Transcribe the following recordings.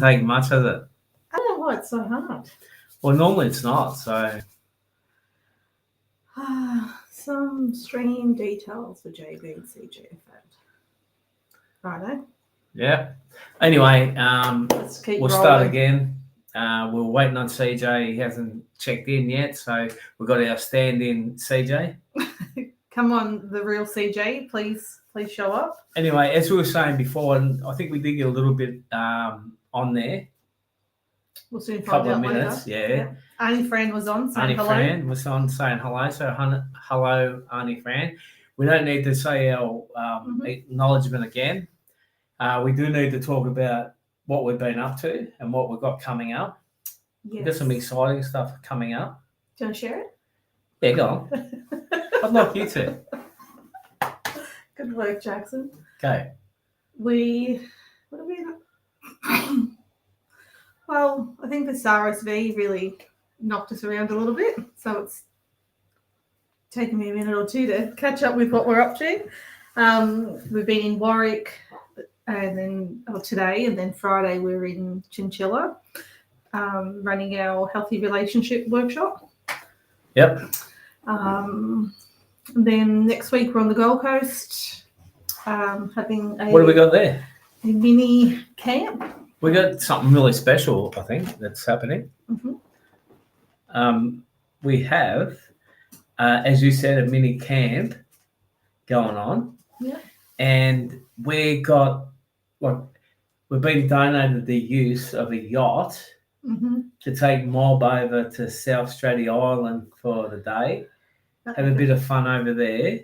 take much, has it? I don't know why it's so hard. Well, normally it's not. So Some stream details for JB and CJ effect. Righto. yeah. Anyway, Let's keep we'll rolling. start again. We're waiting on CJ. He hasn't checked in yet, so we've got our stand-in CJ. Come on, the real CJ, please show up. Anyway, as we were saying before, and I think we did get a little bit on there. We'll soon find Couple out of minutes, later. yeah. Auntie Fran was on saying Auntie hello. Fran was on saying hello. So hello, Auntie Fran. We don't need to say our acknowledgement again. We do need to talk about what we've been up to and what we've got coming up. Yes. We've got some exciting stuff coming up. Do you want to share it? Yeah, go on. I'd like you to. Good work, Jackson. Okay. What are we Well, I think this RSV really knocked us around a little bit, so it's taken me a minute or two to catch up with what we're up to. We've been in Warwick, and then today, and then Friday we're in Chinchilla, running our healthy relationship workshop. Yep. Then next week we're on the Gold Coast, having What do we got there? A mini camp. We got something really special, I think, that's happening. Mm-hmm. We have, as you said, a mini camp going on. Yeah. And we've been donated the use of a yacht to take Mob over to South Stratty Island for the day. Have a bit of fun over there.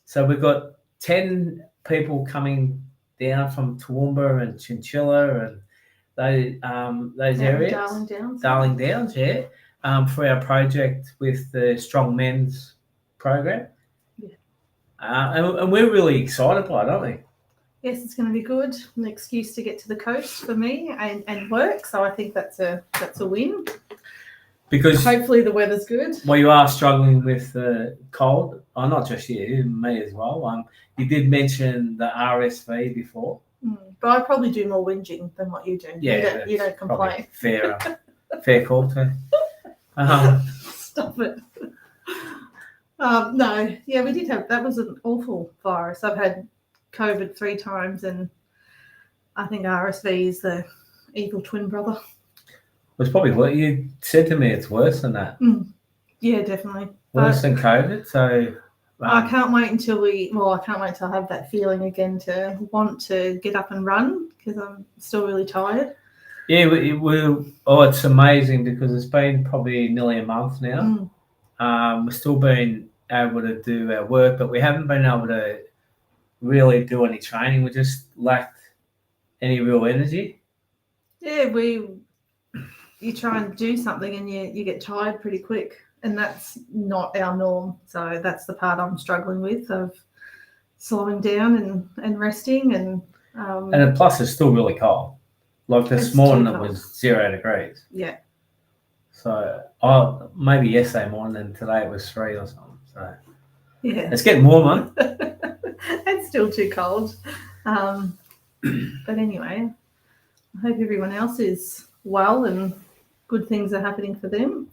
So we've got 10 people coming down from Toowoomba and Chinchilla and those areas. Darling Downs, yeah. For our project with the Strong Men's program. Yeah. And we're really excited by it, aren't we? Yes, it's going to be good. An excuse to get to the coast for me and work. So I think that's a win. Because hopefully the weather's good. Well, you are struggling with the cold. Oh, not just you, me as well. You did mention the RSV before. But I probably do more whinging than what you do. Yeah, you don't complain. Fair call too. Stop it. No, yeah, we did have, that was an awful virus. I've had COVID 3 times, and I think RSV is the evil twin brother. It's probably what you said to me. It's worse than that. Yeah, definitely. Worse than COVID. So I can't wait until I have that feeling again to want to get up and run, because I'm still really tired. Yeah, it's amazing because it's been probably nearly a month now. We've still been able to do our work, but we haven't been able to really do any training. We just lacked any real energy. Yeah, you try and do something and you get tired pretty quick, and that's not our norm. So that's the part I'm struggling with, of slowing down and resting. And plus it's still really cold. Like this morning it was 0 degrees. Yeah. So maybe yesterday morning, and today it was 3 or something. So yeah, it's getting warmer. It's still too cold. But anyway, I hope everyone else is well and good things are happening for them.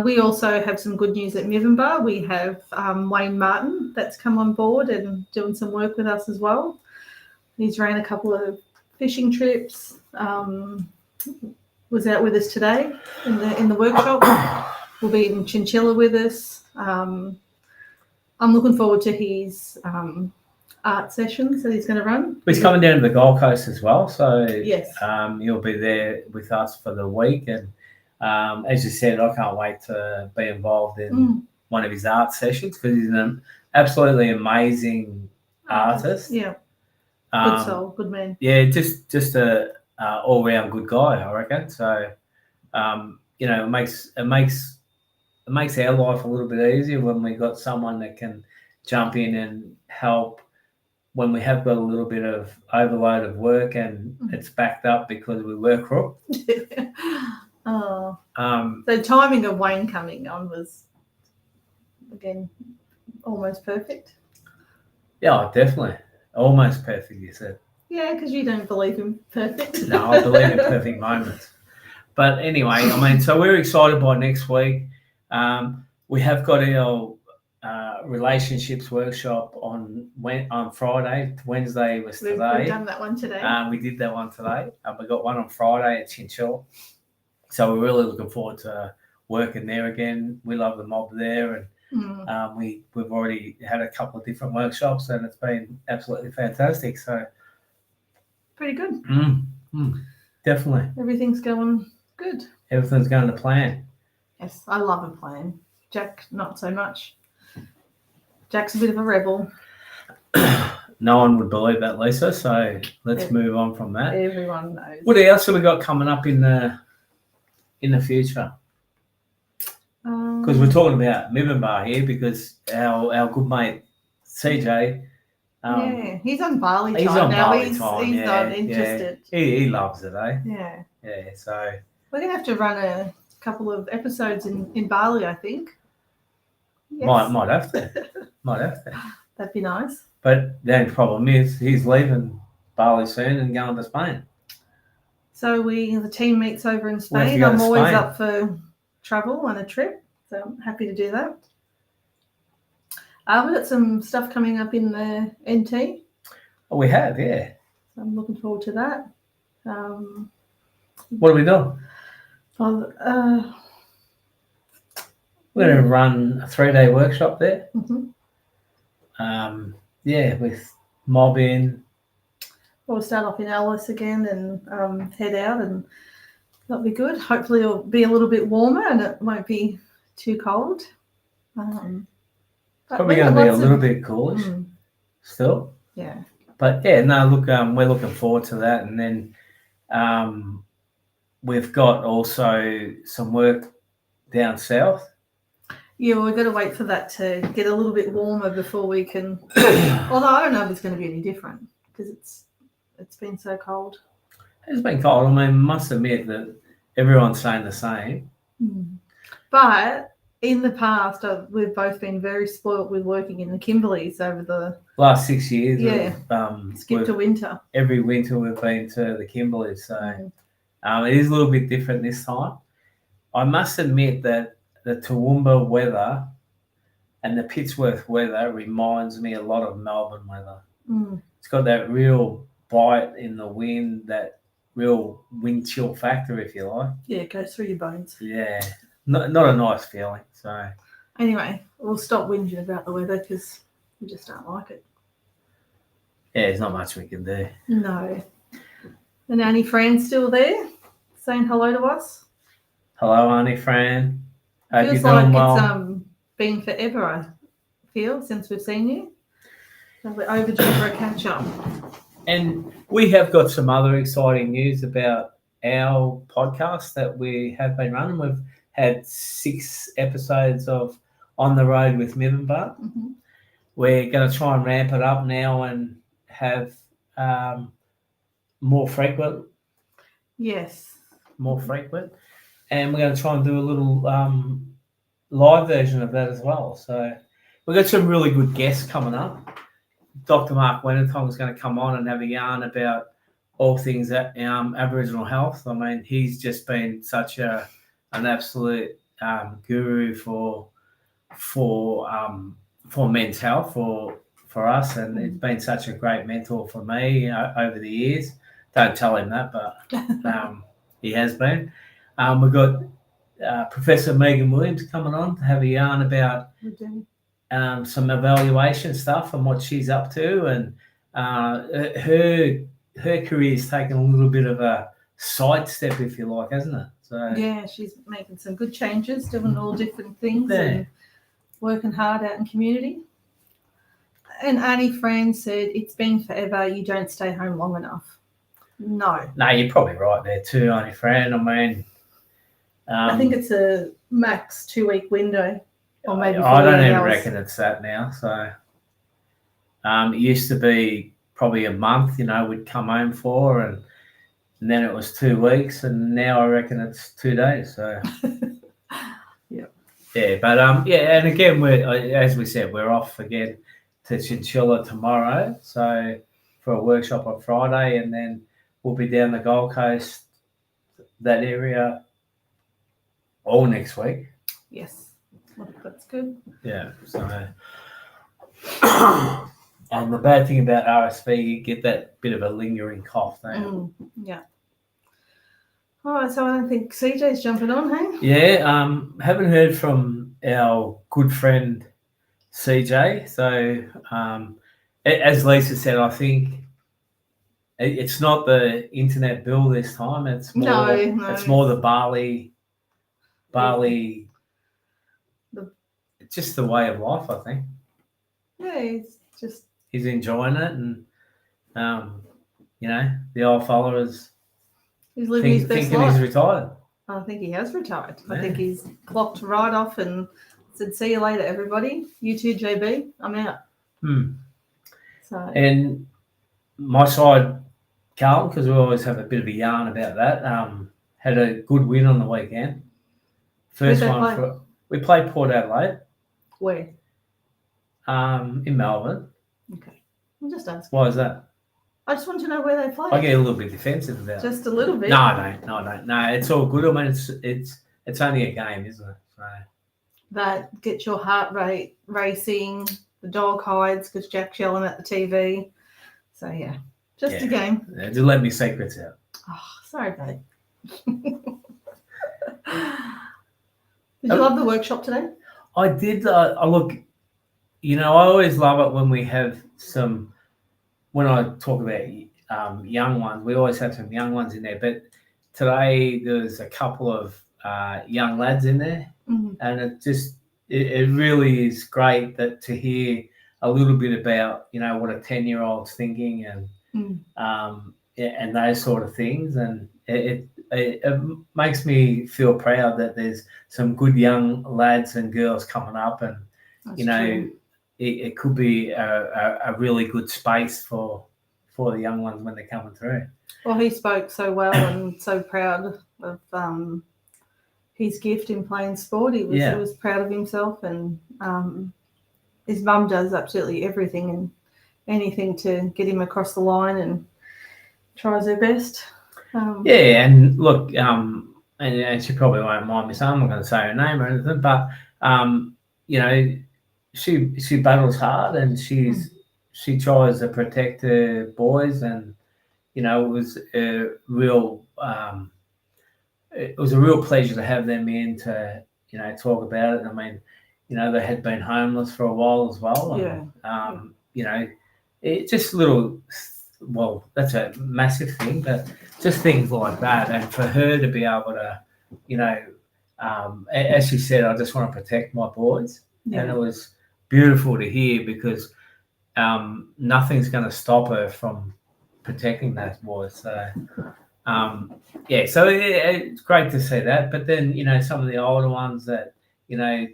We also have some good news at Mivumbar. We have Wayne Martin that's come on board and doing some work with us as well. He's ran a couple of fishing trips. Was out with us today in the workshop. Will be in Chinchilla with us. I'm looking forward to his art sessions that he's going to run. He's coming down to the Gold Coast as well, so yes, you'll be there with us for the week. And as you said, I can't wait to be involved in one of his art sessions, because he's an absolutely amazing artist. Yeah, good soul, good man. Yeah, just a all-round good guy, I reckon. So it makes our life a little bit easier when we got someone that can jump in and help when we have got a little bit of overload of work and it's backed up because we work crook. The timing of Wayne coming on was, again, almost perfect. Yeah, definitely. Almost perfect, you said. Yeah, because you don't believe in perfect. No, I believe in perfect moments. But anyway, I mean, so we're excited by next week. We have got our relationships workshop on Friday. Wednesday was today. We've done that one today. We did that one today. We got one on Friday at Chinchilla. So we're really looking forward to working there again. We love the mob there, and we've already had a couple of different workshops, and it's been absolutely fantastic. So pretty good. Definitely. Everything's going good. Everything's going to plan. Yes, I love a plan. Jack, not so much. Jack's a bit of a rebel. No one would believe that, Lisa. So let's move on from that. Everyone knows. What else have we got coming up in the future? Because we're talking about Mibbenbar here, because our good mate CJ. He's on Bali time. He's on now. Bali He's time. He's not interested. Yeah. He loves it, eh? Yeah. Yeah. So we're gonna have to run a couple of episodes in Bali, I think. Yes. Might have to. That'd be nice. But the only problem is he's leaving Bali soon and going to Spain. So the team meets over in Spain. I'm always up for travel and a trip, so I'm happy to do that. We've got some stuff coming up in the NT. Oh, we have, yeah. So I'm looking forward to that. What are we doing? We're going to run a 3-day workshop there. With mobbing. We'll start off in Alice again and head out, and that'll be good. Hopefully it'll be a little bit warmer and it won't be too cold. Probably going to be a little bit coolish still. Yeah. But yeah, no, look, we're looking forward to that. And then we've got also some work down south. Yeah, we've got to wait for that to get a little bit warmer before we can. Although I don't know if it's going to be any different because it's been so cold. It's been cold. I mean, must admit that everyone's saying the same. But in the past, we've both been very spoilt with working in the Kimberleys over the last 6 years. Yeah, skipped a winter. Every winter we've been to the Kimberleys, so it is a little bit different this time. I must admit that the Toowoomba weather and the Pittsworth weather reminds me a lot of Melbourne weather. It's got that real bite in the wind, that real wind chill factor, if you like. Yeah, it goes through your bones. Yeah, not a nice feeling. So anyway, we'll stop whinging about the weather because we just don't like it. Yeah, there's not much we can do. No. And Annie Fran's still there, saying hello to us. Hello, Annie Fran. Hope Feels you're doing well. It's been forever, I feel, since we've seen you. So we're overdue for a catch-up. And we have got some other exciting news about our podcast that we have been running. We've had 6 episodes of On the Road with Mibbenbar. We're going to try and ramp it up now and have more frequent. Yes. More frequent. And we're going to try and do a little live version of that as well. So we've got some really good guests coming up. Dr. Mark Wennertong is going to come on and have a yarn about all things Aboriginal health. I mean, he's just been such an absolute guru for men's health for us, and it's been such a great mentor for me over the years. Don't tell him that, but he has been. We've got Professor Megan Williams coming on to have a yarn about some evaluation stuff and what she's up to, and her career's taken a little bit of a sidestep, if you like, hasn't it? So yeah, she's making some good changes, doing all different things and working hard out in community. And Annie Fran said, "It's been forever. You don't stay home long enough." No, you're probably right there too, Annie Fran. I mean, I think it's a max 2-week window, or maybe 48 I don't even hours. reckon it's that now. So it used to be probably a month, we'd come home for, and then it was 2 weeks, and now I reckon it's 2 days. So but and again, as we said, we're off again to Chinchilla tomorrow. So for a workshop on Friday, and then we'll be down the Gold Coast, that area, all next week. Yes, well, that's good. Yeah. So, and the bad thing about RSV, you get that bit of a lingering cough, don't you? Yeah. All right, so I don't think CJ's jumping on, hey? Yeah. Haven't heard from our good friend CJ. So, as Lisa said, I think it's not the internet bill this time. It's more. No. It's more the barley. It's just the way of life, I think. Yeah, he's enjoying it, and the old fella is. He's living his best life. He's retired. I think he has retired. Yeah. I think he's clocked right off and said, "See you later, everybody. You too, JB. I'm out." So. And my side, Carlton, because we always have a bit of a yarn about that. Had a good win on the weekend. First one we played Port Adelaide. Where? In Melbourne. Okay. I'm just asking. Why is that? I just want to know where they play. I get a little bit defensive about it. Just a little bit. No, I don't. No, it's all good. I mean, it's only a game, isn't it? So. That gets your heart rate racing. The dog hides because Jack's yelling at the TV. So yeah, just a game. Yeah, just let me secrets out. Oh, sorry, babe. Did you love the workshop today? I did. Look, I always love it when we have some. When I talk about young ones, we always have some young ones in there. But today there's a couple of young lads in there, and it really is great to hear a little bit about what a 10-year-old's thinking and those sort of things, and it makes me feel proud that there's some good young lads and girls coming up, and true. It could be a really good space for the young ones when they're coming through. Well, he spoke so well and so proud of his gift in playing sport. He was proud of himself, and his mum does absolutely everything and anything to get him across the line and tries her best. And look, and she probably won't mind me saying, I'm not going to say her name or anything, but she battles hard, and she tries to protect her boys, and it was a real pleasure to have them in to talk about it. I mean, they had been homeless for a while as well. And, it just little. Well, that's a massive thing, but just things like that, and for her to be able to, as she said, I just want to protect my boys, and it was beautiful to hear, because nothing's going to stop her from protecting those boys. So, so it's great to see that. But then, some of the older ones that,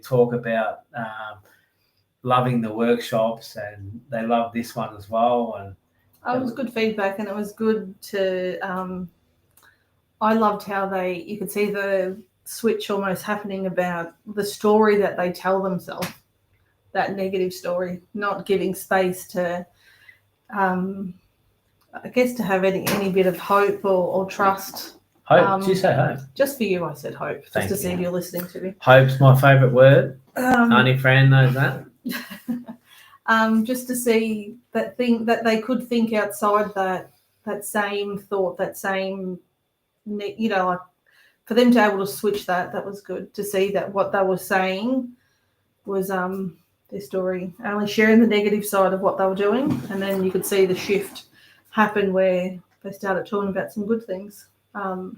talk about loving the workshops, and they love this one as well. And it was good feedback, and it was good to. I loved how you could see the switch almost happening about the story that they tell themselves, that negative story, not giving space to, I guess, to have any bit of hope or trust. Hope? Did you say hope? Just for you, I said hope, just to see if you're listening to me. Hope's my favourite word. Auntie Fran knows that. Just to see that thing that they could think outside that same thought, that same, like for them to be able to switch that was good to see that what they were saying was their story, only sharing the negative side of what they were doing, and then you could see the shift happen where they started talking about some good things, and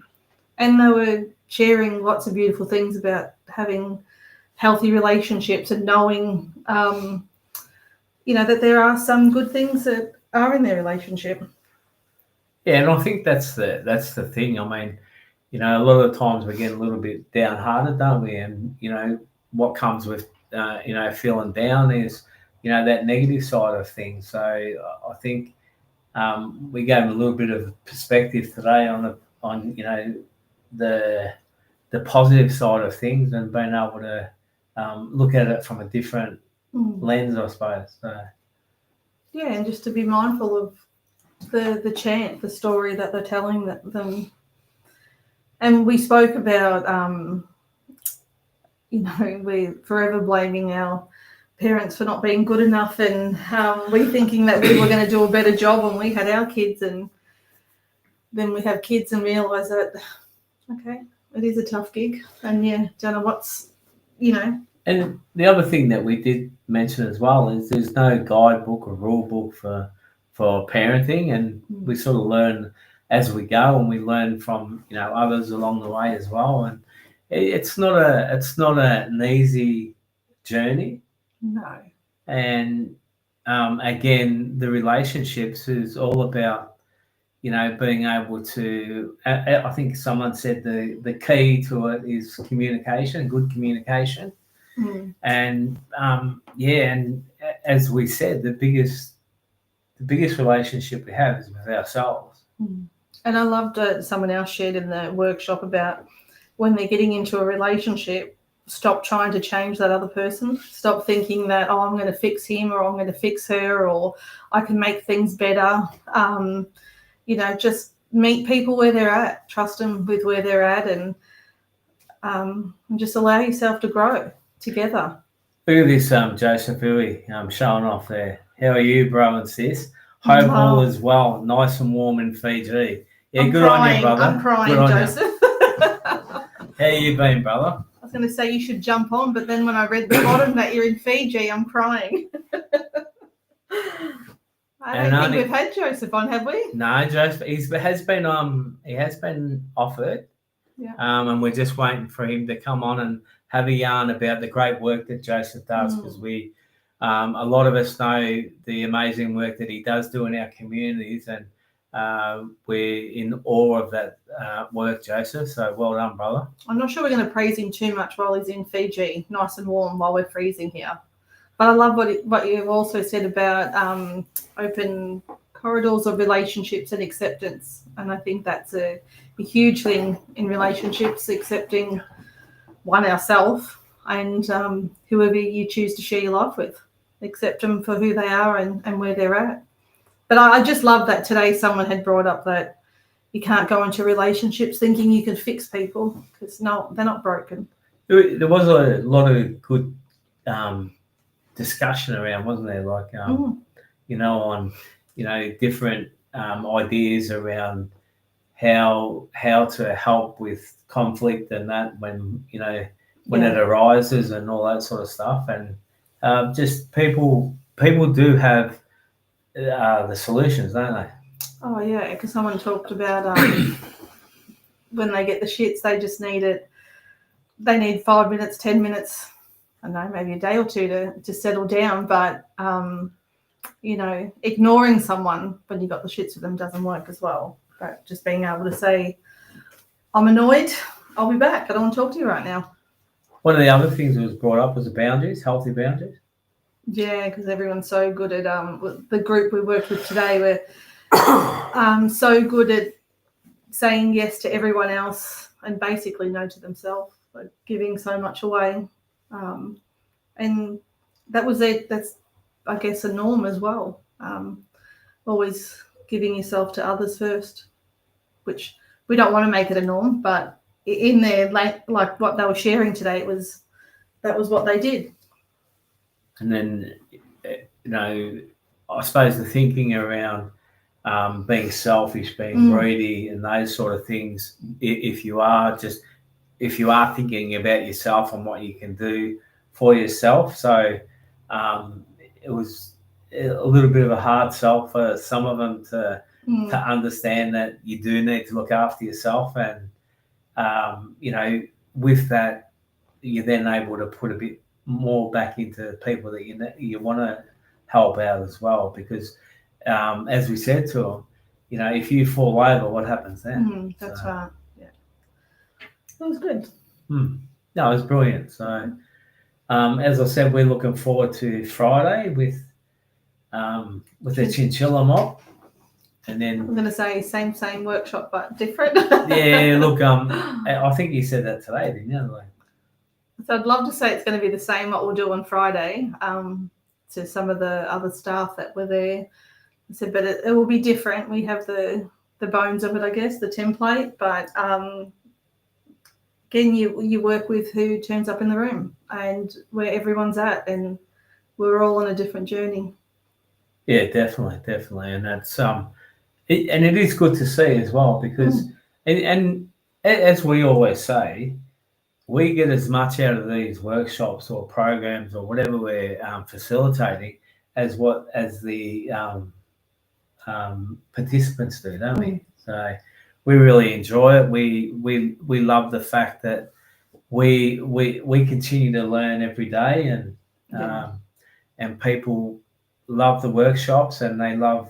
they were sharing lots of beautiful things about having healthy relationships and knowing that there are some good things that are in their relationship. Yeah, and I think that's the thing. I mean, a lot of the times we get a little bit downhearted, don't we? And what comes with feeling down is that negative side of things. So I think we gave a little bit of perspective today on the positive side of things, and being able to look at it from a different lens, I suppose. So. Yeah, and just to be mindful of the chant, the story that they're telling them. And we spoke about, we're forever blaming our parents for not being good enough, and we thinking that we were going to do a better job when we had our kids, and then we have kids and realise that, okay, it is a tough gig, and don't know what's, And the other thing that we did mention as well is there's no guidebook or rule book for parenting, and we sort of learn as we go, and we learn from others along the way as well. And it's not an easy journey. No. And again, the relationships is all about being able to. I think someone said the key to it is communication, good communication. And and as we said, the biggest relationship we have is with ourselves. And I loved someone else shared in the workshop about when they're getting into a relationship, stop trying to change that other person. Stop thinking that, I'm going to fix him, or I'm going to fix her, or I can make things better. Just meet people where they're at, trust them with where they're at, and just allow yourself to grow together. Look at this, Joseph Huey, showing off there. How are you, bro and sis? Hope all is well. Nice and warm in Fiji. Yeah, I'm good crying. on you, brother. I'm crying, Joseph. How you been, brother? I was going to say you should jump on, but then when I read the bottom that you're in Fiji, I'm crying. I don't think we've had Joseph on, have we? No, Joseph. He has been offered. Yeah. And we're just waiting for him to come on and have a yarn about the great work that Joseph does, because we, a lot of us know the amazing work that he does do in our communities, and we're in awe of that work, Joseph. So well done, brother. I'm not sure we're going to praise him too much while he's in Fiji, nice and warm while we're freezing here. But I love what you've also said about open corridors of relationships and acceptance. And I think that's a huge thing in relationships, accepting ourselves and whoever you choose to share your life with. Accept them for who they are and where they're at. But I just love that today someone had brought up that you can't go into relationships thinking you can fix people, because no, they're not broken. There was a lot of good discussion around, wasn't there? Like, on different ideas around how to help with conflict and that when it arises and all that sort of stuff. And just people do have the solutions, don't they? Oh yeah, because someone talked about when they get the shits, they just need it. They need 5 minutes, 10 minutes, I don't know, maybe a day or two to settle down. But ignoring someone when you got the shits with them doesn't work as well. But just being able to say, I'm annoyed, I'll be back, I don't want to talk to you right now. One of the other things that was brought up was the boundaries, healthy boundaries. Yeah, because everyone's so good at the group we worked with today. We're so good at saying yes to everyone else and basically no to themselves, like giving so much away. And that was it. That's, I guess, a norm as well. Always giving yourself to others first, which we don't want to make it a norm, but in there, like what they were sharing today, that was what they did. And then, I suppose the thinking around being selfish, being greedy, and those sort of things. If you are thinking about yourself and what you can do for yourself, so it was a little bit of a hard sell for some of them to understand that you do need to look after yourself, and with that, you're then able to put a bit more back into people that you want to help out as well, because as we said to them, if you fall over, what happens then? That's right. Yeah, that was good. No, it was brilliant. So as I said, we're looking forward to Friday with the chinchilla mob. And then I'm going to say same workshop but different. Yeah, look, I think you said that today, didn't you? So I'd love to say it's going to be the same what we'll do on Friday to some of the other staff that were there. I said, but it will be different. We have the bones of it, I guess, the template, but again, you work with who turns up in the room and where everyone's at, and we're all on a different journey. Yeah, definitely, and that's and it is good to see as well because, and as we always say, we get as much out of these workshops or programs or whatever we're facilitating as the participants do, don't we? So we really enjoy it. We love the fact that we continue to learn every day, and people love the workshops and they love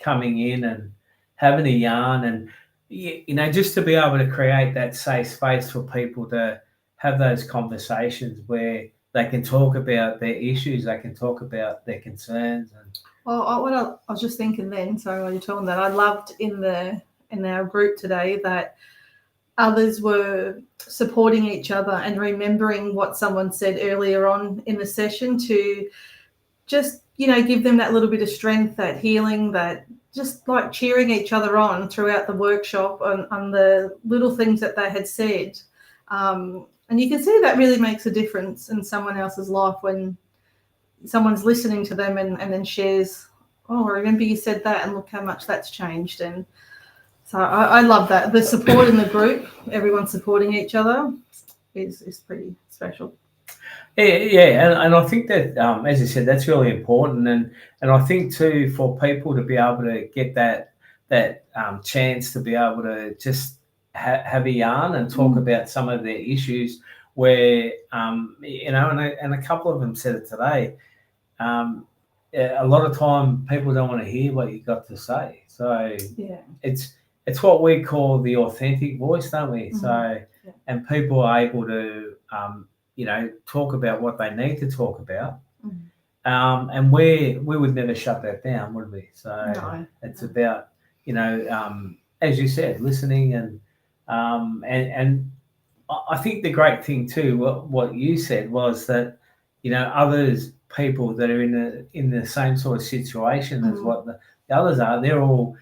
coming in and having a yarn, and just to be able to create that safe space for people to have those conversations where they can talk about their issues, they can talk about their concerns. And I was just thinking then, sorry, while you're talking that, I loved in our group today that others were supporting each other and remembering what someone said earlier on in the session to just, give them that little bit of strength, that healing, that just like cheering each other on throughout the workshop on the little things that they had said. And you can see that really makes a difference in someone else's life when someone's listening to them and then shares, oh, I remember you said that and look how much that's changed. And so I love that. The support in the group, everyone supporting each other is pretty special. Yeah, and I think that, as you said, that's really important, and I think too for people to be able to get that chance to be able to just have a yarn and talk about some of their issues, where and a couple of them said it today. A lot of time people don't want to hear what you got to say, so it's what we call the authentic voice, don't we? So and people are able to talk about what they need to talk about. And we would never shut that down, would we? So it's about, as you said, listening and I think the great thing too, what you said was that, others, people that are in the same sort of situation as what the others are, they're all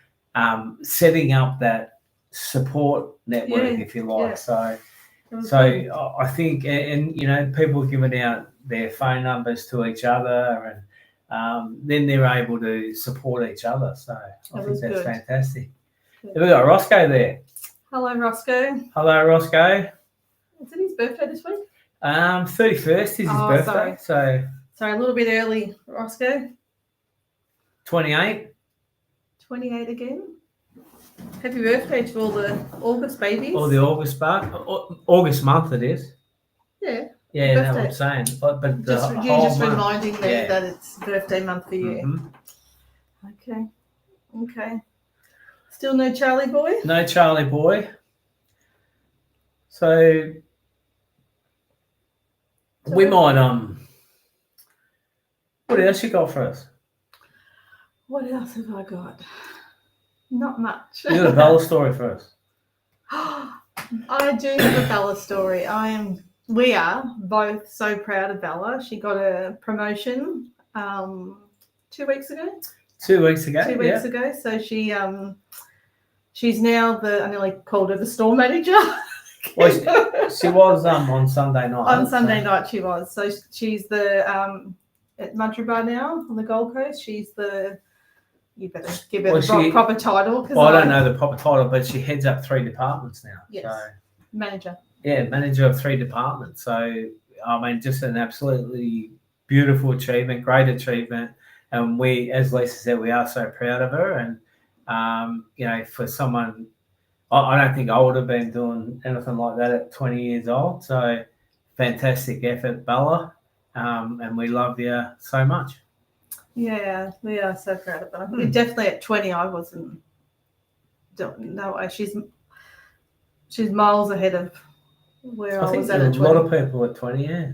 setting up that support network, if you like. So I think, and people are giving out their phone numbers to each other, and then they're able to support each other. So I think that's fantastic. Have we got Roscoe there? Hello, Roscoe. Hello, Roscoe. Is it his birthday this week? 31st is his birthday. Sorry, a little bit early, Roscoe. 28. 28 again. Happy birthday to all the August babies. All the August month it is. Yeah. Yeah, that's what I'm saying. But you're just reminding me that it's birthday month for you. Mm-hmm. Okay. Still no Charlie boy? No Charlie boy. So we might what else you got for us? What else have I got? Not much. You got a Bella story for us? I do have a Bella story. We are both so proud of Bella. She got a promotion 2 weeks ago. 2 weeks ago. 2 weeks ago. So she's now I nearly called her the store manager. Well, she was on Sunday night. On Sunday night she was. So she's the at Mudgeeraba now on the Gold Coast. She's the. You better give her the proper title. I don't know the proper title, but she heads up 3 departments now. Yes. So, manager. Yeah, manager of 3 departments. So, I mean, just an absolutely beautiful achievement, great achievement. And we, as Lisa said, we are so proud of her. And, for someone, I don't think I would have been doing anything like that at 20 years old. So, fantastic effort, Bella. And we love you so much. Yeah, we are so proud of her. Definitely at 20, I wasn't. No way. She's miles ahead of where I was at 20. A lot of people at 20, yeah.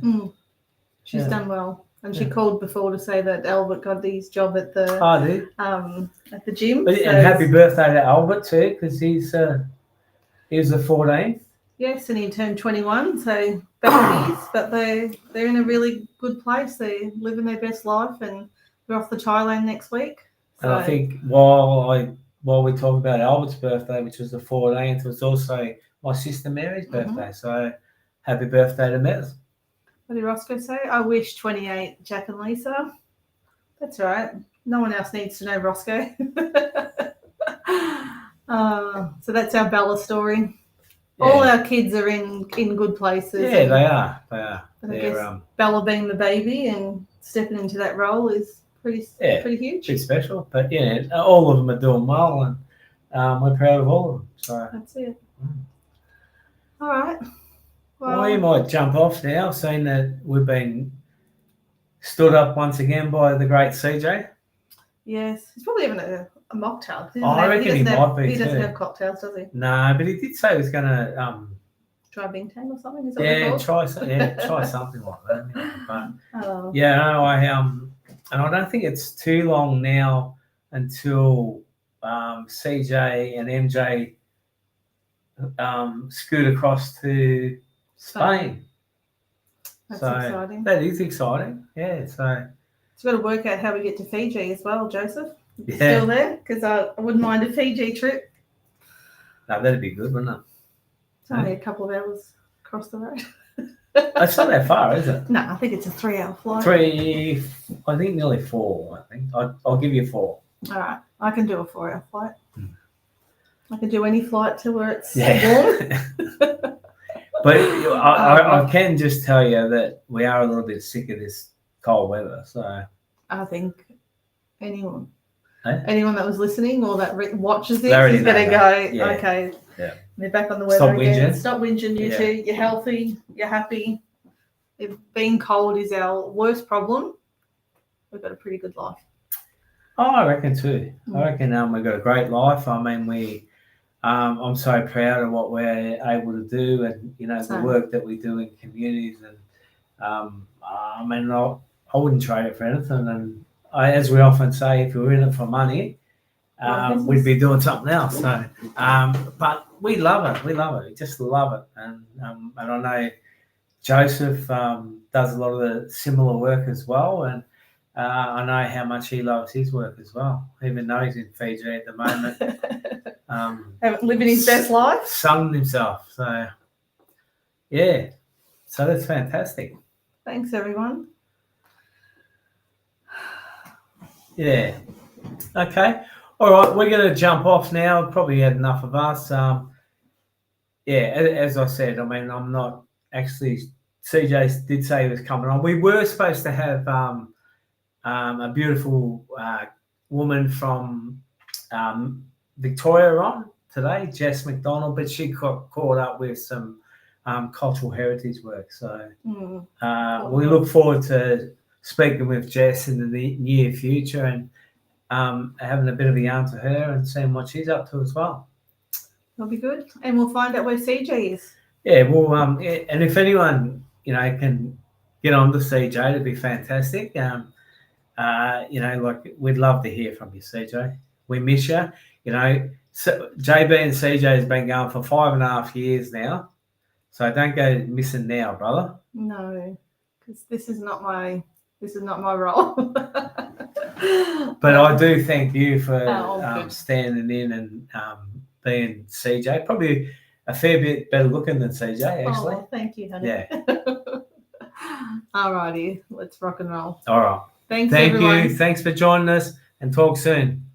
She's done well, and she called before to say that Albert got his job at the at the gym. And happy birthday to Albert too, because he was the 14th. Yes, and he turned 21, so babies, but they're in a really good place. They're living their best life, and we're off to Thailand next week. And I think while we talk about Albert's birthday, which was the 14th, it was also my sister Mary's birthday. So happy birthday to Mez. What did Roscoe say? I wish 28 Jack and Lisa. That's right. No one else needs to know Roscoe. So that's our Bella story. Yeah. All our kids are in good places. Yeah, they are. They are. I guess Bella being the baby and stepping into that role is pretty huge. Pretty special. But yeah, all of them are doing well, and we're proud of all of them. So that's it. All right. Well, we might jump off now, seeing that we've been stood up once again by the great CJ. Yes, he's probably having a mocktail. I reckon he might be. He doesn't have cocktails, does he? No, but he did say he was going to try Bingtang or something. Is that try something like that. But and I don't think it's too long now until CJ and MJ scoot across to Spain. That's exciting. That is exciting. Yeah. So we've got to work out how we get to Fiji as well, Joseph. Yeah. Still there? Because I wouldn't mind a Fiji trip. No, that'd be good, wouldn't it? It's only a couple of hours across the road. It's not that far, is it? No, I think it's a 3-hour flight. I think nearly 4. I think I'll give you 4. All right, I can do a 4-hour flight. I can do any flight to where it's warm. But I can just tell you that we are a little bit sick of this cold weather. So I think anyone that was listening or that watches this is going to go, okay, they're back on the weather again. Stop whinging, you two. You're healthy. You're happy. If being cold is our worst problem, we've got a pretty good life. Oh, I reckon too. I reckon we've got a great life. I mean, I'm so proud of what we're able to do, and the work that we do in communities. And I mean, I wouldn't trade it for anything. And as we often say, if we were in it for money, we'd be doing something else. So, but we love it. We love it. We just love it. And I know Joseph does a lot of the similar work as well, and I know how much he loves his work as well, even though he's in Fiji at the moment. Living his best life. Sunning himself. So, yeah. So that's fantastic. Thanks, everyone. Yeah. Okay. All right. We're going to jump off now. Probably had enough of us. As I said, I mean, I'm not actually. CJ did say he was coming on. We were supposed to have a beautiful woman from Victoria on today, Jess McDonald, but she got caught up with some cultural heritage work. So we look forward to speaking with Jess in the near future and having a bit of a yarn to her and seeing what she's up to as well. That'll be good. And we'll find out where CJ is. Yeah, well, and if anyone, can get on to CJ, it'd be fantastic. We'd love to hear from you, CJ. We miss you. So JB and CJ has been going for 5.5 years now. So don't go missing now, brother. No, because this is not my role. But I do thank you for standing in and being CJ. Probably a fair bit better looking than CJ, actually. Oh, thank you, honey. Yeah. All righty, let's rock and roll. All right. Thank you. Thanks for joining us, and talk soon.